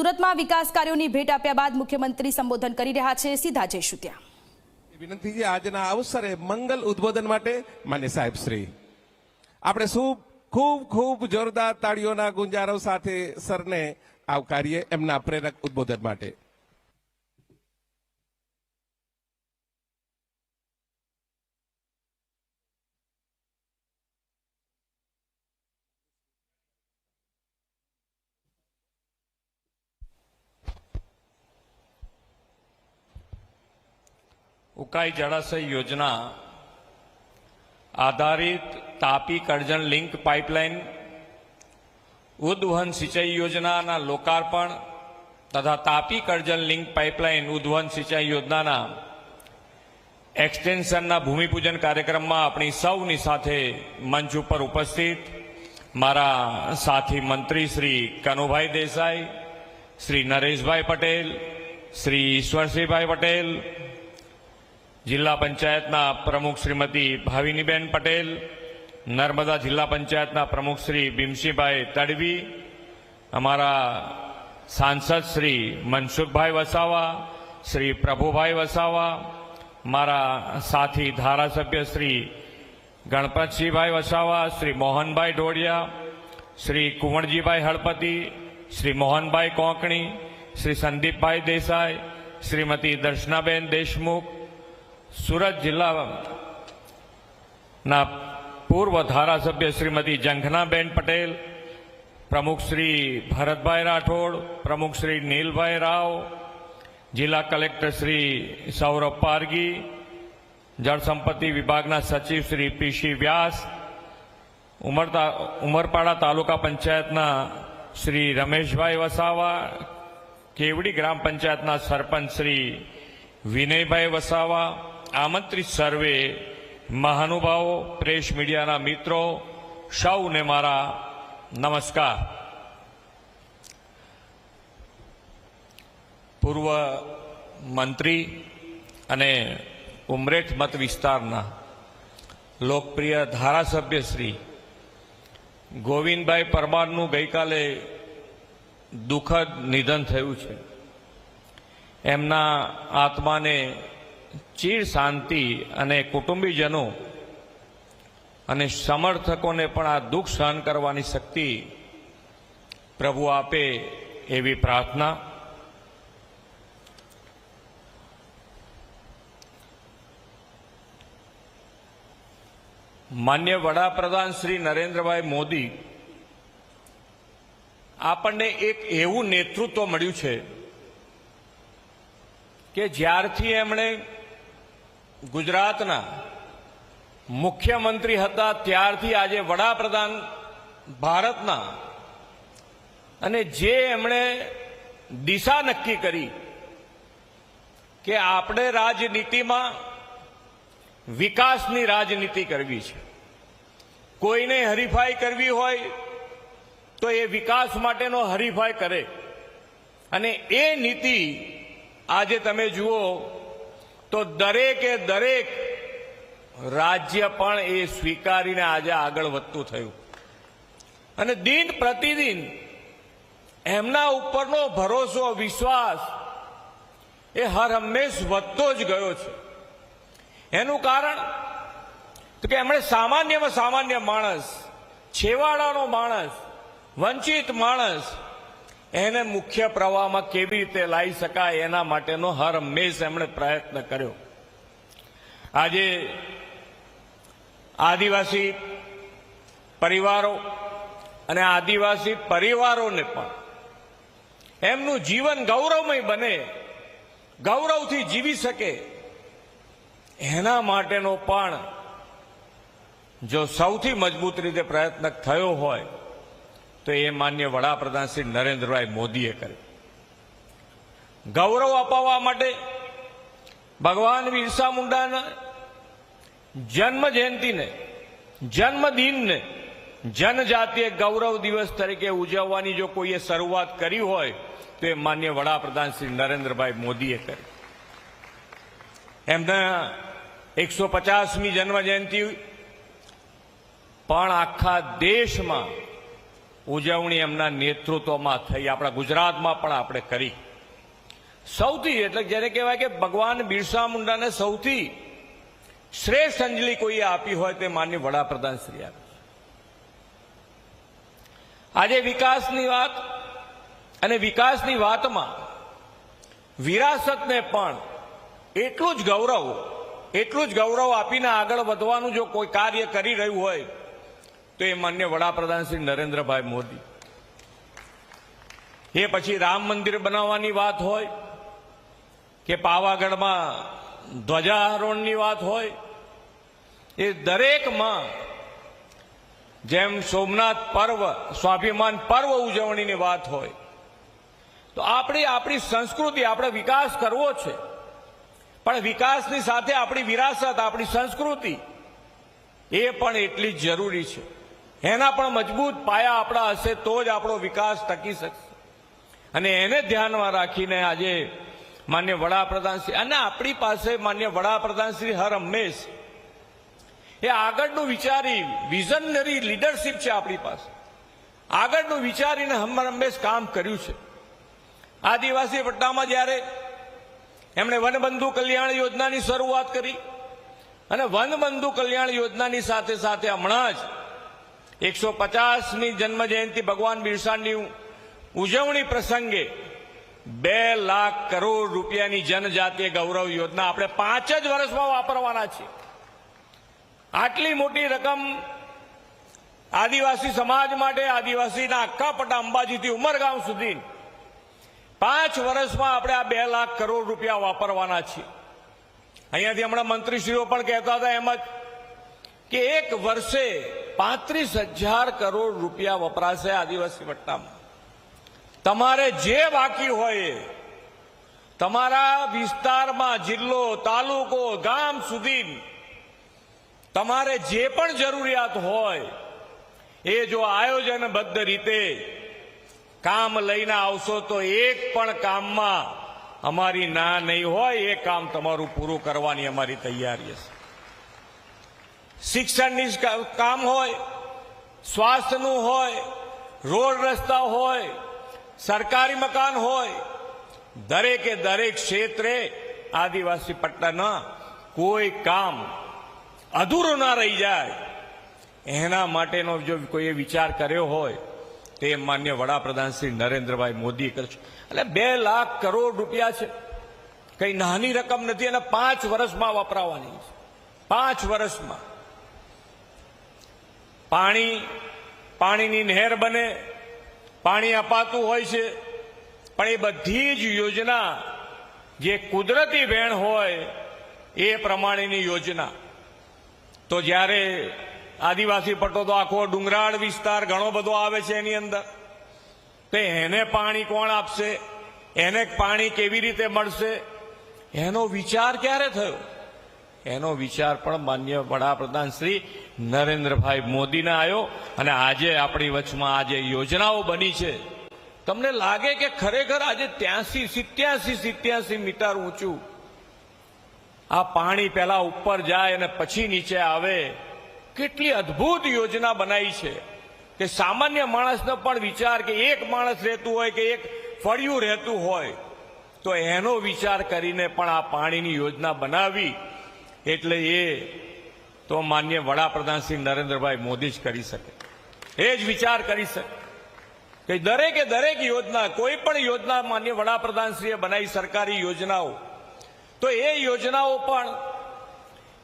સુરતમાં વિકાસ કાર્યોની ભેટ આપ્યા બાદ મુખ્યમંત્રી સંબોધન કરી રહ્યા છે। સીધા જઈશું ત્યાં। વિનંતી છે આજના અવસરે મંગલ ઉદ્બોધન માટે માન્ય સાહેબ શ્રી આપણે ખૂબ ખૂબ જોરદાર તાળીઓના ગુંજારો સાથે સરને આવકારીએ એમના પ્રેરક ઉદ્બોધન માટે। उकाई जलाशय योजना आधारित तापी करजन लिंक पाइपलाइन उद्वहन सिंचाई योजना लोकार्पण तथा तापी करजन लिंक पाइपलाइन उद्वहन सिंचाई योजना एक्सटेन्शन भूमिपूजन कार्यक्रम में अपनी सौनी साथे मंच पर उपस्थित मारा साथी मंत्री श्री कनुभाई देसाई, श्री नरेशभाई पटेल, श्री ईश्वरसिंहभाई पटेल, जिला पंचायतना प्रमुख श्रीमती भाविनीबेन पटेल, नर्मदा जिला पंचायतना प्रमुख श्री भीमसिंहभाई तड़वी, अमारा सांसद श्री मनसुखभाई वसावा, श्री प्रभुभाई वसावा, मारा साथी धारासभ्य श्री गणपतसिंहभाई वसावा, श्री मोहनभाई डोडिया, श्री कुंवरजीभाई हड़पति, श्री मोहनभाई कोंकणी, श्री संदीपभाई देसाई, श्रीमती दर्शनाबेन देशमुख, सूरत जिला ना पूर्व धारासभ्य श्रीमती जंघनाबेन पटेल, प्रमुख श्री भरतभाई राठौड़, प्रमुख श्री नीलभाई राव, जिला कलेक्टर श्री सौरभ पारगी, जल संपत्ति विभागना सचिव श्री पीसी व्यास, उमरपाड़ा तालुका पंचायतना श्री रमेशभाई वसावा, केवड़ी ग्राम पंचायतना सरपंच श्री विनयभाई वसावा, आमंत्रित सर्वे महानुभावों, प्रेस मीडिया मित्रों, सौने मारा नमस्कार। पूर्व मंत्री अने उमरेठ मत विस्तारना लोकप्रिय धारासभ्य श्री गोविंदभाई परमारनु गईकाले दुखद निधन थयुं छे। एमना आत्माने चीर शांति अने कुटुंबीजनों अने समर्थकों ने पण आ दुख सहन करवानी शक्ति प्रभु आपे एवी प्रार्थना। मान्य वडाप्रधान श्री नरेन्द्रभाई मोदी आपने एक एवं नेतृत्व मळ्युं छे के ज्यारथी एमणे गुजरातना मुख्यमंत्री हता त्यारथी आजे वडाप्रधान भारतना अने जे एमणे दिशा नक्की करी के आपणे राजनीतिमां विकासनी राजनीति करवी छे। कोईने हरीफाई करवी होय तो ए विकास माटेनो हरीफाई करे अने ए नीति आजे तमे जुओ तो दरेके दरेक राज्य पण ए स्वीकारीने आजे आगळ वधतुं थयुं अने दिन प्रतिदिन एमना उपरनो भरोसो विश्वास ए हर हमेश वधतो ज गयो छे। एनु कारण तो कि एमणे सामान्यमां सामान्य माणस, छेवाड़ानो माणस, वंचित माणस एने मुख्य प्रवाह में केवी रीते लाई शकाय एना माटेनो हर हमेश एमणे प्रयत्न कर्यो। आजे आदिवासी परिवारों अने आदिवासी परिवारों ने पण एमनुं जीवन गौरवमय बने, गौरवथी जीवी शके एना माटेनो पण जो सौथी मजबूत रीते प्रयत्न थयो होय तो ये मान्य वडाप्रधान श्री नरेन्द्रभाई मोदीए करे। गौरव अपाववा माटे भगवान बिरसा मुंडाना जन्म जयंती ने, जन्मदिन ने जनजातीय गौरव दिवस तरीके उजववानी जो कोईए शरूआत करी होय तो ये मान्य वडाप्रधान श्री नरेन्द्रभाई मोदीए करी। एमना 150मी जन्म जयंती पण आखा देश में ઉજવણી એમના નેતૃત્વમાં થઈ, આપણા ગુજરાતમાં પણ આપણે કરી. સૌથી એટલે જેને કહેવાય કે ભગવાન બિરસા મુંડાને સૌથી શ્રેષ્ઠ અંજલિ કોઈએ આપી હોય તે માનનીય વડાપ્રધાન શ્રી આપી. આજે વિકાસની વાત અને વિકાસની વાતમાં વિરાસતને પણ એટલું જ ગૌરવ આપીને આગળ વધવાનું જો કોઈ કાર્ય કરી રહ્યું હોય તો એ માનનીય વડાપ્રધાન શ્રી નરેન્દ્રભાઈ મોદી. એ પછી રામ મંદિર બનાવવાની વાત હોય કે પાવાગઢમાં ધ્વજારોહણની વાત હોય, એ દરેકમાં જેમ સોમનાથ પર્વ સ્વાભિમાન પર્વ ઉજવણીની વાત હોય, તો આપણી સંસ્કૃતિ, આપણે વિકાસ કરવો છે, પણ વિકાસની સાથે આપણી વિરાસત, આપણી સંસ્કૃતિ એ પણ એટલી જ જરૂરી છે. એના પણ મજબૂત પાયા આપણા હશે તો જ આપણો વિકાસ ટકી શકશે. અને એને ધ્યાનમાં રાખીને આજે માન્ય વડાપ્રધાન શ્રી અને આપણી પાસે માન્ય વડાપ્રધાન શ્રી હર હંમેશ એ આગળનું વિચારી વિઝનરી લીડરશીપ છે આપણી પાસે. આગળનું વિચારીને હર હંમેશ કામ કર્યું છે. આદિવાસી પટ્ટામાં જ્યારે એમણે વનબંધુ કલ્યાણ યોજનાની શરૂઆત કરી અને વનબંધુ કલ્યાણ યોજનાની સાથે સાથે હમણાં જ 150મી જન્મ જયંતિ ભગવાન બિરસાની ઉજવણી પ્રસંગે 2 લાખ કરોડ રૂપિયાની જનજાતીય ગૌરવ યોજના આપણે 5 જ વર્ષમાં વાપરવાના છીએ. આટલી મોટી રકમ આદિવાસી સમાજ માટે, આદિવાસીના આખા પટ્ટા અંબાજીથી ઉમરગામ સુધી 5 વર્ષમાં આપણે આ 2 લાખ કરોડ રૂપિયા વાપરવાના છીએ. અહીંયાથી હમણાં મંત્રીશ્રીઓ પણ કહેતા હતા એમ જ કે એક વર્ષે 35,000 કરોડ રૂપિયા વપરાશે આદિવાસી પટ્ટામાં. તમારે જે બાકી હોય તમારા વિસ્તારમાં, જિલ્લો, તાલુકો, ગામ સુધી તમારે જે પણ જરૂરિયાત હોય એ જો આયોજનબદ્ધ રીતે કામ લઈને આવશો તો એક પણ કામમાં અમારી ના નહીં હોય. એ કામ તમારું પૂરું કરવાની અમારી તૈયારી હશે. શિક્ષણની કામ હોય, સ્વાસ્થ્યનું હોય, રોડ રસ્તા હોય, સરકારી મકાન હોય, દરેકે દરેક ક્ષેત્રે આદિવાસી પટ્ટાના કોઈ કામ અધૂરું ના રહી જાય એના માટેનો જો કોઈએ વિચાર કર્યો હોય તે માન્ય વડાપ્રધાન શ્રી નરેન્દ્રભાઈ મોદી કરશે. એટલે 2 લાખ કરોડ રૂપિયા છે, કઈ નાની રકમ નથી અને 5 વર્ષમાં વપરાવાની છે. 5 વર્ષમાં પાણીની નહેર બને, પાણી અપાતું હોય છે, પણ એ બધી જ યોજના જે કુદરતી વહેણ હોય એ પ્રમાણેની યોજના. તો જ્યારે આદિવાસી પટ્ટો તો આખો ડુંગરાળ વિસ્તાર ઘણો બધો આવે છે એની અંદર, તો એને પાણી કોણ આપશે, એને પાણી કેવી રીતે મળશે, એનો વિચાર ક્યારે થયો? એનો વિચાર પણ માન્ય વડાપ્રધાન શ્રી નરેન્દ્રભાઈ મોદીને આવ્યો. અને આજે આપણી વચમાં આજે યોજનાઓ બની છે. તમને લાગે કે ખરેખર આજે 87 મીટર ઊંચું આ પાણી પહેલા ઉપર જાય અને પછી નીચે આવે. કેટલી અદ્ભુત યોજના બનાવી છે કે સામાન્ય માણસનો પણ વિચાર કે એક માણસ રહેતું હોય કે એક ફળિયું રહેતું હોય તો એનો વિચાર કરીને પણ આ પાણીની યોજના બનાવી. એટલે એ તો માન્ય વડાપ્રધાન શ્રી નરેન્દ્રભાઈ મોદી જ કરી શકે, એ જ વિચાર કરી શકે કે દરેકે દરેક યોજના, કોઈ પણ યોજના માન્ય વડાપ્રધાનશ્રીએ બનાવી સરકારી યોજનાઓ, તો એ યોજનાઓ પણ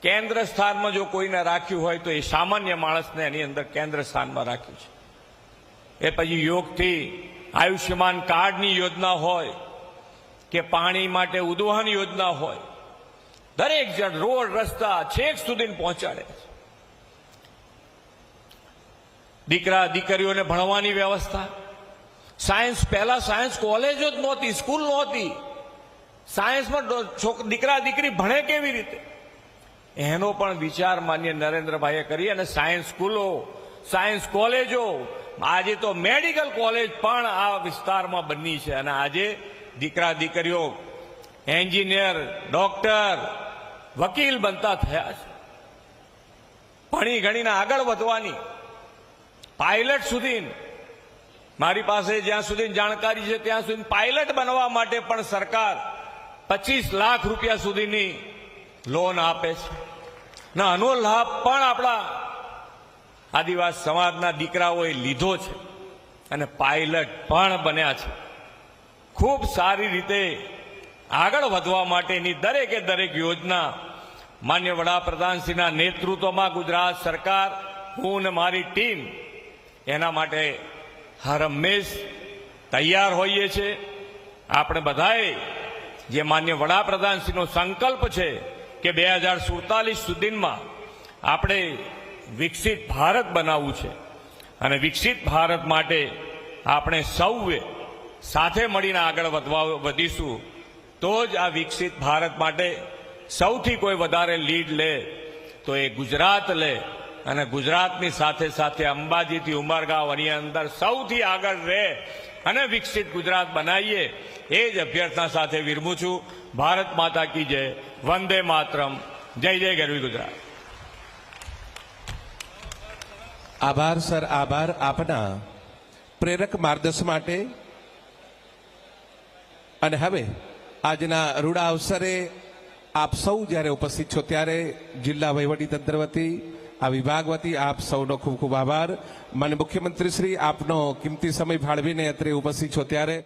કેન્દ્ર સ્થાનમાં જો કોઈને રાખ્યું હોય તો એ સામાન્ય માણસને એની અંદર કેન્દ્ર સ્થાનમાં રાખ્યું છે. એ પછી યોગથી આયુષ્યમાન કાર્ડની યોજના હોય કે પાણી માટે ઉદ્વહન યોજના હોય, દરેક જણ રોડ રસ્તા છેક સુધી પહોંચાડે છે. દીકરા દીકરીઓને ભણવાની વ્યવસ્થા, પહેલા સાયન્સ કોલેજો જ નહોતી, સ્કૂલ નહોતી. સાયન્સમાં દીકરા દીકરી ભણે કેવી રીતે એનો પણ વિચાર માન્ય નરેન્દ્રભાઈએ કરી અને સાયન્સ સ્કૂલો, સાયન્સ કોલેજો, આજે તો મેડિકલ કોલેજ પણ આ વિસ્તારમાં બની છે. અને આજે દીકરા દીકરીઓ એન્જિનિયર, ડોક્ટર, વકીલ બનતા થયા છે. ભણી ગણીને આગળ વધવાની, પાયલટ સુધી મારી પાસે જ્યાં સુધી જાણકારી છે ત્યાં સુધી પાયલટ બનવા માટે પણ સરકાર 25 લાખ રૂપિયા સુધીની લોન આપે છે ને આનો લાભ પણ આપણા આદિવાસી સમાજના દીકરાઓએ લીધો છે અને પાયલટ પણ બન્યા છે. ખૂબ સારી રીતે આગળ વધવા માટેની દરેકે દરેક યોજના માન્ય વડાપ્રધાનશ્રીના નેતૃત્વમાં ગુજરાત સરકાર, હું અને મારી ટીમ એના માટે હર હંમેશ તૈયાર હોઈએ છીએ. આપણે બધાએ જે માન્ય વડાપ્રધાનશ્રીનો સંકલ્પ છે કે 2047 સુધીમાં આપણે વિકસિત ભારત બનાવવું છે અને વિકસિત ભારત માટે આપણે સૌએ સાથે મળીને આગળ વધીશું તો જ આ વિકસિત ભારત માટે સૌથી કોઈ વધારે લીડ લે તો એ ગુજરાત લે અને ગુજરાતની સાથે સાથે અંબાજીથી ઉમરગાંવ એની અંદર સૌથી આગળ રહે અને વિકસિત ગુજરાત બનાવીએ એ જ અભ્યર્થના સાથે વિરમું છું. ભારત માતા કી જય, વંદે માતરમ, જય જય ગરવી ગુજરાત. આભાર સર, આભાર આપના પ્રેરક માર્ગદર્શન માટે. અને હવે આજના રૂડા અવસરે આપ સૌ જ્યારે ઉપસ્થિત છો ત્યારે જિલ્લા વહીવટીતંત્ર વતી, આ વિભાગ વતી આપ સૌનો ખૂબ ખૂબ આભાર. માનનીય મુખ્યમંત્રી શ્રી, આપનો કિંમતી સમય ફાળવીને અત્રે ઉપસ્થિત છો ત્યારે